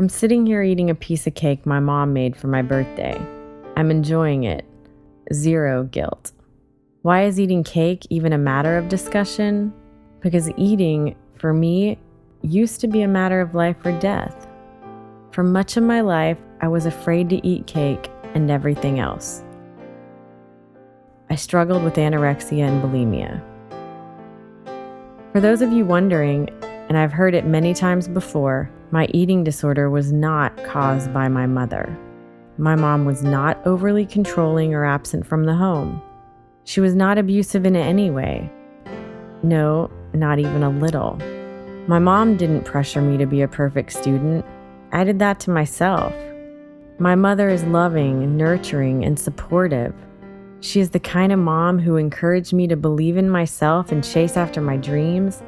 I'm sitting here eating a piece of cake my mom made for my birthday. I'm enjoying it. Zero guilt. Why is eating cake even a matter of discussion? Because eating, for me, used to be a matter of life or death. For much of my life, I was afraid to eat cake and everything else. I struggled with anorexia and bulimia. For those of you wondering, and I've heard it many times before, my eating disorder was not caused by my mother. My mom was not overly controlling or absent from the home. She was not abusive in any way. No, not even a little. My mom didn't pressure me to be a perfect student. I did that to myself. My mother is loving, nurturing, and supportive. She is the kind of mom who encouraged me to believe in myself and chase after my dreams.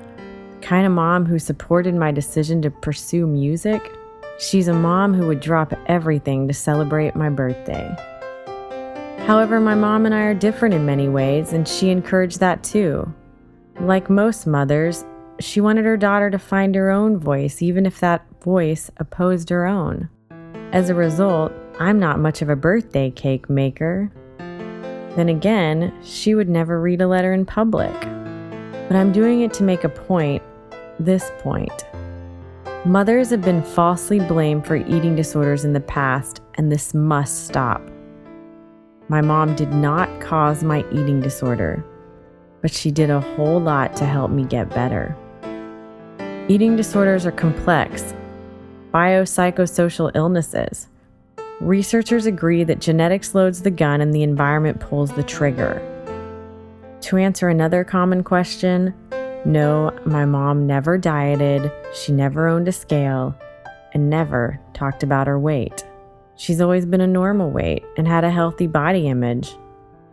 The kind of mom who supported my decision to pursue music. She's a mom who would drop everything to celebrate my birthday. However, my mom and I are different in many ways, and she encouraged that too. Like most mothers, she wanted her daughter to find her own voice, even if that voice opposed her own. As a result, I'm not much of a birthday cake maker. Then again, she would never read a letter in public. But I'm doing it to make a point, this point. Mothers have been falsely blamed for eating disorders in the past, and this must stop. My mom did not cause my eating disorder, but she did a whole lot to help me get better. Eating disorders are complex, biopsychosocial illnesses. Researchers agree that genetics loads the gun and the environment pulls the trigger. To answer another common question, no, my mom never dieted, she never owned a scale, and never talked about her weight. She's always been a normal weight and had a healthy body image.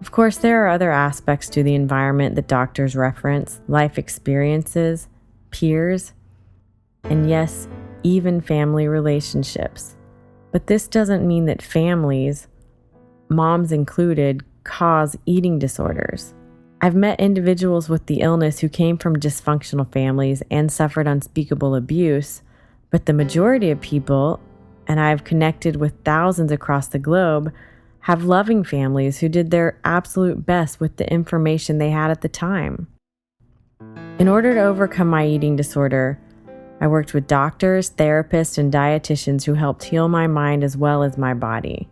Of course, there are other aspects to the environment that doctors reference, life experiences, peers, and yes, even family relationships. But this doesn't mean that families, moms included, cause eating disorders. I've met individuals with the illness who came from dysfunctional families and suffered unspeakable abuse, but the majority of people, and I've connected with thousands across the globe, have loving families who did their absolute best with the information they had at the time. In order to overcome my eating disorder, I worked with doctors, therapists, and dietitians who helped heal my mind as well as my body.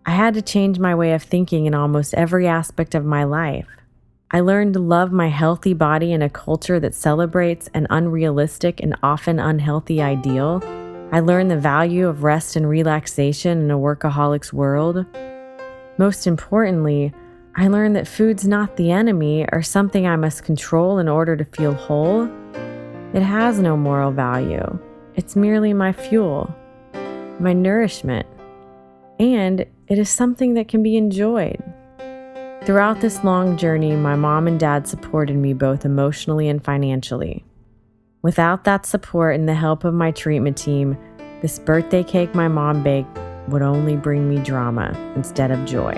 I had to change my way of thinking in almost every aspect of my life. I learned to love my healthy body in a culture that celebrates an unrealistic and often unhealthy ideal. I learned the value of rest and relaxation in a workaholic's world. Most importantly, I learned that food's not the enemy or something I must control in order to feel whole. It has no moral value. It's merely my fuel, my nourishment, and it is something that can be enjoyed. Throughout this long journey, my mom and dad supported me both emotionally and financially. Without that support and the help of my treatment team, this birthday cake my mom baked would only bring me drama instead of joy.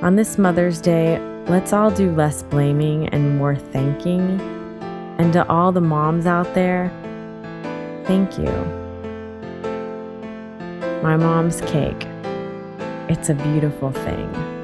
On this Mother's Day, let's all do less blaming and more thanking. And to all the moms out there, thank you. My mom's cake. It's a beautiful thing.